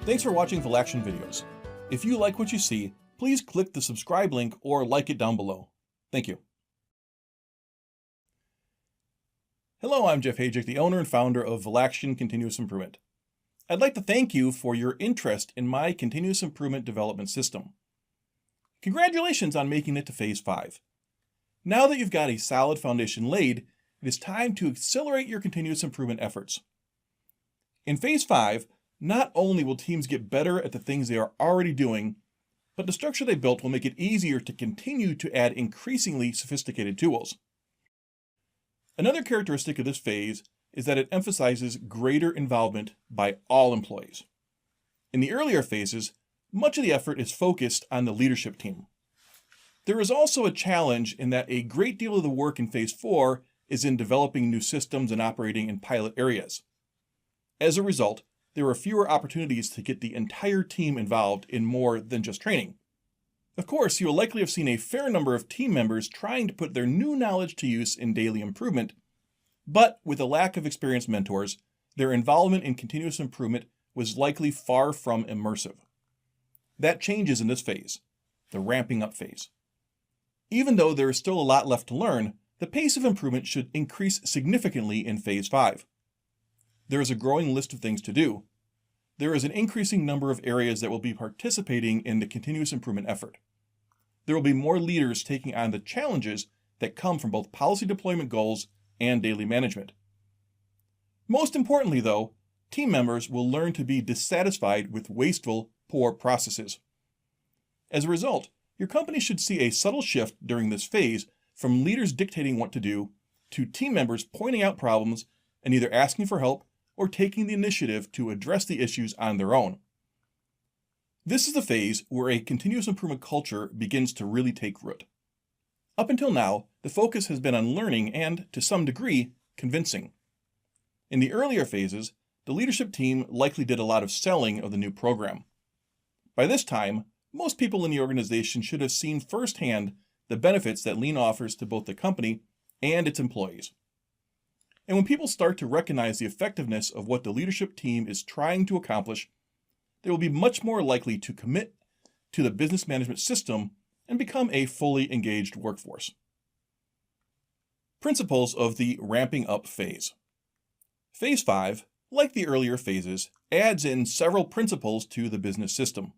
Thanks for watching Valaction videos. If you like what you see, please click the subscribe link or like it down below. Thank you. Hello, I'm Jeff Hayek, the owner and founder of Valaction Continuous Improvement. I'd like to thank you for your interest in my continuous improvement development system. Congratulations on making it to Phase 5. Now that you've got a solid foundation laid, it is time to accelerate your continuous improvement efforts. In Phase 5, not only will teams get better at the things they are already doing, but the structure they built will make it easier to continue to add increasingly sophisticated tools. Another characteristic of this phase is that it emphasizes greater involvement by all employees. In the earlier phases, much of the effort is focused on the leadership team. There is also a challenge in that a great deal of the work in Phase 4 is in developing new systems and operating in pilot areas. As a result, there are fewer opportunities to get the entire team involved in more than just training. Of course, you will likely have seen a fair number of team members trying to put their new knowledge to use in daily improvement, but with a lack of experienced mentors, their involvement in continuous improvement was likely far from immersive. That changes in this phase, the ramping up phase. Even though there is still a lot left to learn, the pace of improvement should increase significantly in Phase 5. There is a growing list of things to do. There is an increasing number of areas that will be participating in the continuous improvement effort. There will be more leaders taking on the challenges that come from both policy deployment goals and daily management. Most importantly, though, team members will learn to be dissatisfied with wasteful, poor processes. As a result, your company should see a subtle shift during this phase from leaders dictating what to do to team members pointing out problems and either asking for help or taking the initiative to address the issues on their own. This is the phase where a continuous improvement culture begins to really take root. Up until now, the focus has been on learning and, to some degree, convincing. In the earlier phases, the leadership team likely did a lot of selling of the new program. By this time, most people in the organization should have seen firsthand the benefits that Lean offers to both the company and its employees. And when people start to recognize the effectiveness of what the leadership team is trying to accomplish, they will be much more likely to commit to the business management system and become a fully engaged workforce. Principles of the ramping up phase. Phase 5, like the earlier phases, adds in several principles to the business system.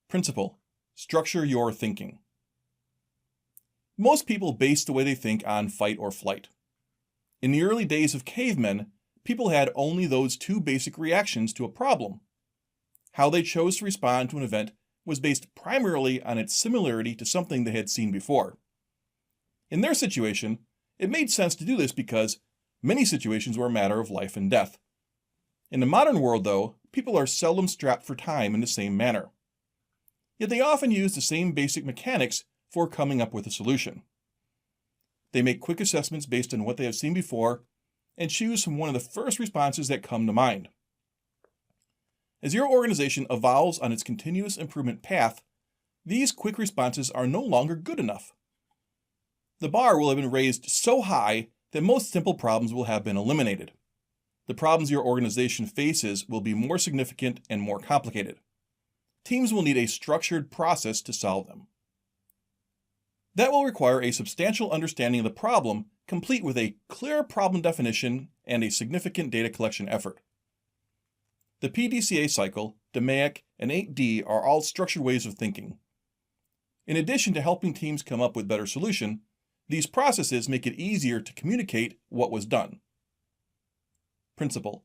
Principle: structure your thinking. Most people base the way they think on fight or flight. In the early days of cavemen, people had only those two basic reactions to a problem. How they chose to respond to an event was based primarily on its similarity to something they had seen before. In their situation, it made sense to do this because many situations were a matter of life and death. In the modern world, though, people are seldom strapped for time in the same manner. Yet they often use the same basic mechanics for coming up with a solution. They make quick assessments based on what they have seen before and choose from one of the first responses that come to mind. As your organization evolves on its continuous improvement path, these quick responses are no longer good enough. The bar will have been raised so high that most simple problems will have been eliminated. The problems your organization faces will be more significant and more complicated. Teams will need a structured process to solve them. That will require a substantial understanding of the problem, complete with a clear problem definition and a significant data collection effort. The PDCA cycle, DMAIC, and 8D are all structured ways of thinking. In addition to helping teams come up with better solutions, these processes make it easier to communicate what was done. Principle: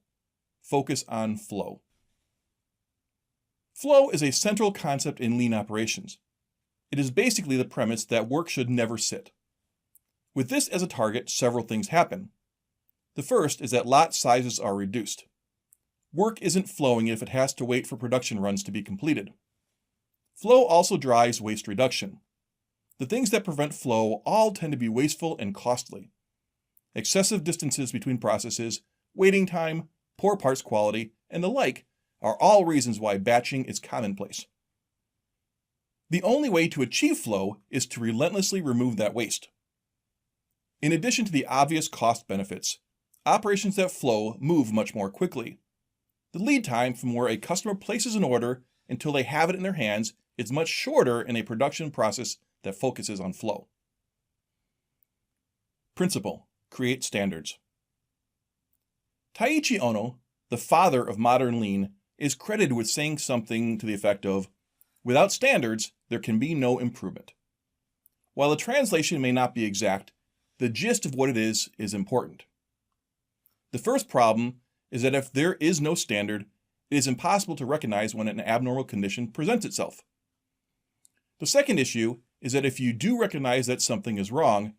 focus on flow. Flow is a central concept in lean operations. It is basically the premise that work should never sit. With this as a target, several things happen. The first is that lot sizes are reduced. Work isn't flowing if it has to wait for production runs to be completed. Flow also drives waste reduction. The things that prevent flow all tend to be wasteful and costly. Excessive distances between processes, waiting time, poor parts quality, and the like are all reasons why batching is commonplace. The only way to achieve flow is to relentlessly remove that waste. In addition to the obvious cost benefits, operations that flow move much more quickly. The lead time from where a customer places an order until they have it in their hands is much shorter in a production process that focuses on flow. Principle: create standards. Taiichi Ohno, the father of modern lean, is credited with saying something to the effect of, "Without standards, there can be no improvement." While the translation may not be exact, the gist of what it is important. The first problem is that if there is no standard, it is impossible to recognize when an abnormal condition presents itself. The second issue is that if you do recognize that something is wrong,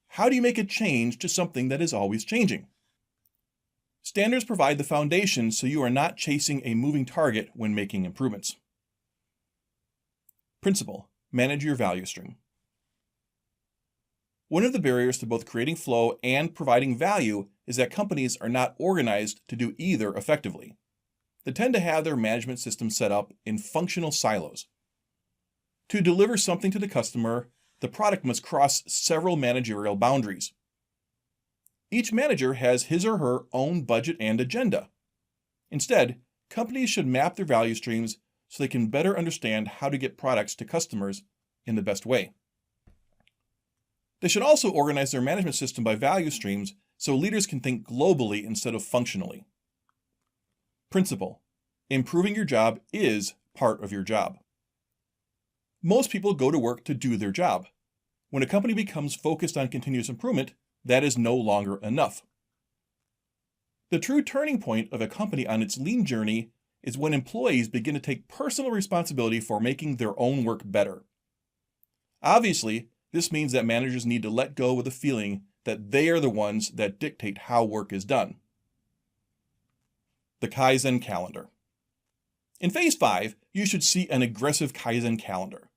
how do you make a change to something that is always changing? Standards provide the foundation so you are not chasing a moving target when making improvements. Principle: manage your value stream. One of the barriers to both creating flow and providing value is that companies are not organized to do either effectively. They tend to have their management systems set up in functional silos. To deliver something to the customer, the product must cross several managerial boundaries. Each manager has his or her own budget and agenda. Instead, companies should map their value streams so they can better understand how to get products to customers in the best way. They should also organize their management system by value streams so leaders can think globally instead of functionally. Principle: improving your job is part of your job. Most people go to work to do their job. When a company becomes focused on continuous improvement, that is no longer enough. The true turning point of a company on its lean journey is when employees begin to take personal responsibility for making their own work better. Obviously, this means that managers need to let go of the feeling that they are the ones that dictate how work is done. The Kaizen calendar. In Phase 5, you should see an aggressive Kaizen calendar.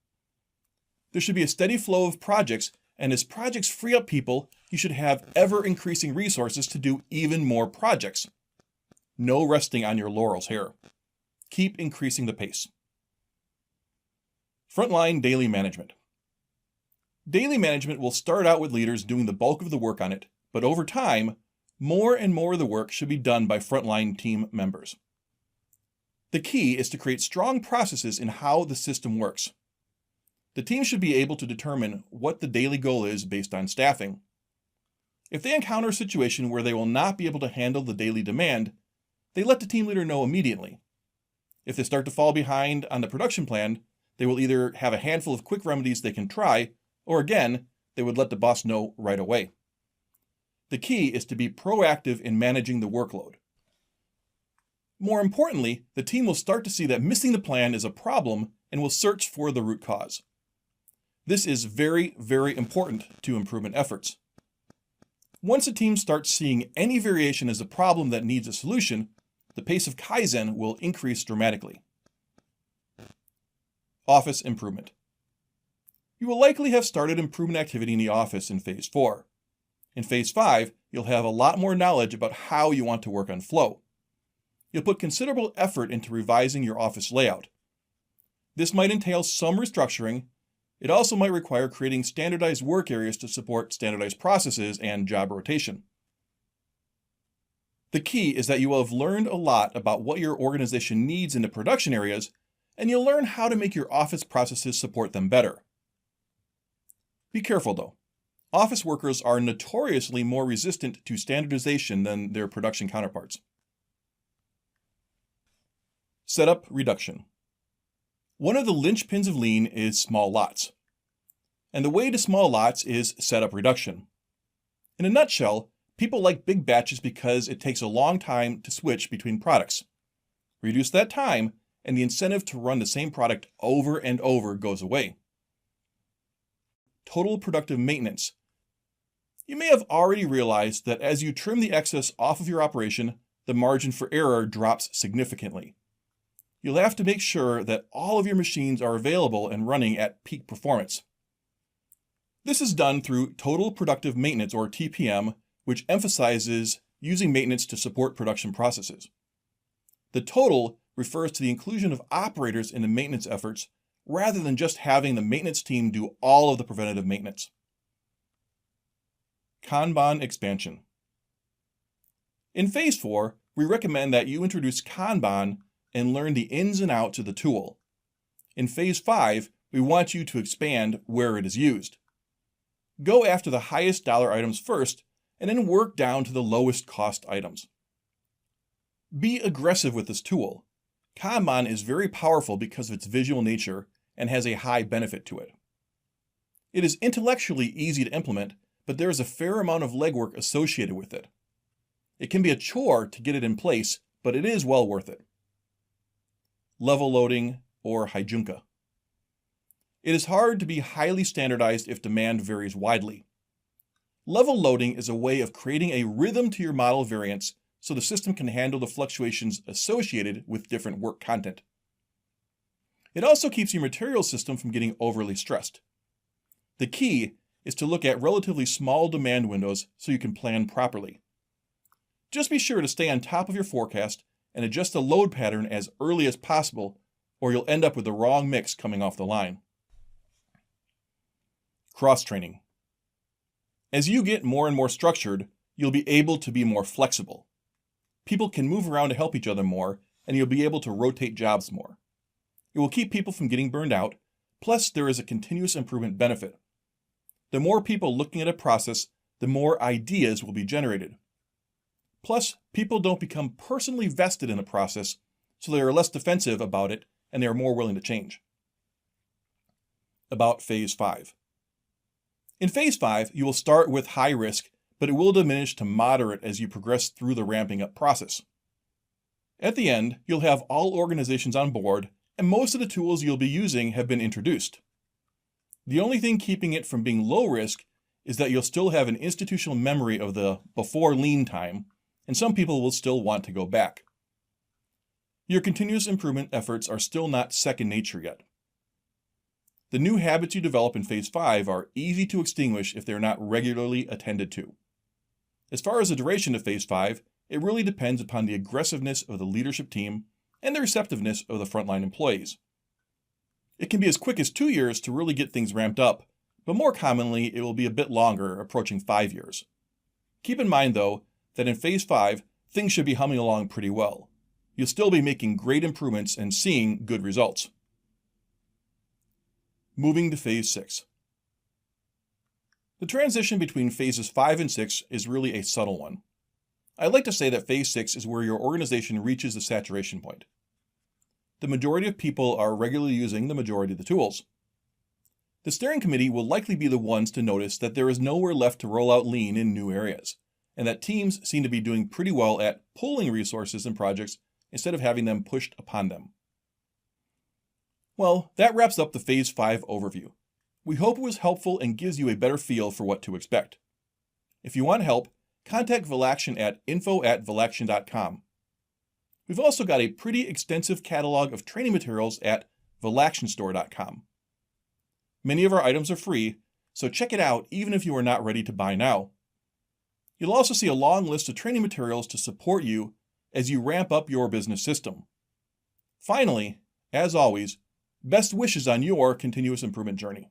There should be a steady flow of projects, and as projects free up people, you should have ever-increasing resources to do even more projects. No resting on your laurels here. Keep increasing the pace. Frontline daily management. Daily management will start out with leaders doing the bulk of the work on it, but over time, more and more of the work should be done by frontline team members. The key is to create strong processes in how the system works. The team should be able to determine what the daily goal is based on staffing. If they encounter a situation where they will not be able to handle the daily demand, they let the team leader know immediately. If they start to fall behind on the production plan, they will either have a handful of quick remedies they can try, or again, they would let the boss know right away. The key is to be proactive in managing the workload. More importantly, the team will start to see that missing the plan is a problem and will search for the root cause. This is very, very important to improvement efforts. Once a team starts seeing any variation as a problem that needs a solution, the pace of Kaizen will increase dramatically. Office improvement. You will likely have started improvement activity in the office in Phase 4. In Phase 5, you'll have a lot more knowledge about how you want to work on flow. You'll put considerable effort into revising your office layout. This might entail some restructuring. It also might require creating standardized work areas to support standardized processes and job rotation. The key is that you will have learned a lot about what your organization needs in the production areas, and you'll learn how to make your office processes support them better. Be careful though. Office workers are notoriously more resistant to standardization than their production counterparts. Setup reduction. One of the linchpins of lean is small lots. And the way to small lots is setup reduction. In a nutshell, people like big batches because it takes a long time to switch between products. Reduce that time, and the incentive to run the same product over and over goes away. Total productive maintenance. You may have already realized that as you trim the excess off of your operation, the margin for error drops significantly. You'll have to make sure that all of your machines are available and running at peak performance. This is done through total productive maintenance, or TPM, which emphasizes using maintenance to support production processes. The total refers to the inclusion of operators in the maintenance efforts rather than just having the maintenance team do all of the preventative maintenance. Kanban expansion. In Phase 4, we recommend that you introduce Kanban and learn the ins and outs of the tool. In Phase 5, we want you to expand where it is used. Go after the highest dollar items first, and then work down to the lowest cost items. Be aggressive with this tool. Kanban is very powerful because of its visual nature and has a high benefit to it. It is intellectually easy to implement, but there is a fair amount of legwork associated with it. It can be a chore to get it in place, but it is well worth it. Level loading, or Heijunka. It is hard to be highly standardized if demand varies widely. Level loading is a way of creating a rhythm to your model variants so the system can handle the fluctuations associated with different work content. It also keeps your material system from getting overly stressed. The key is to look at relatively small demand windows so you can plan properly. Just be sure to stay on top of your forecast and adjust the load pattern as early as possible, or you'll end up with the wrong mix coming off the line. Cross-training. As you get more and more structured, you'll be able to be more flexible. People can move around to help each other more, and you'll be able to rotate jobs more. It will keep people from getting burned out, plus there is a continuous improvement benefit. The more people looking at a process, the more ideas will be generated. Plus, people don't become personally vested in a process, so they are less defensive about it and they are more willing to change. About Phase 5. In Phase 5, you will start with high risk, but it will diminish to moderate as you progress through the ramping up process. At the end, you'll have all organizations on board, and most of the tools you'll be using have been introduced. The only thing keeping it from being low risk is that you'll still have an institutional memory of the before lean time, and some people will still want to go back. Your continuous improvement efforts are still not second nature yet. The new habits you develop in Phase 5 are easy to extinguish if they are not regularly attended to. As far as the duration of Phase 5, it really depends upon the aggressiveness of the leadership team and the receptiveness of the frontline employees. It can be as quick as 2 years to really get things ramped up, but more commonly it will be a bit longer, approaching 5 years. Keep in mind, though, that in Phase 5, things should be humming along pretty well. You'll still be making great improvements and seeing good results. Moving to Phase 6. The transition between Phases 5 and 6 is really a subtle one. I like to say that Phase 6 is where your organization reaches the saturation point. The majority of people are regularly using the majority of the tools. The steering committee will likely be the ones to notice that there is nowhere left to roll out lean in new areas, and that teams seem to be doing pretty well at pulling resources and projects instead of having them pushed upon them. Well, that wraps up the Phase 5 overview. We hope it was helpful and gives you a better feel for what to expect. If you want help, contact Valaction at info@valaction.com. We've also got a pretty extensive catalog of training materials at valactionstore.com. Many of our items are free, so check it out even if you are not ready to buy now. You'll also see a long list of training materials to support you as you ramp up your business system. Finally, as always, best wishes on your continuous improvement journey.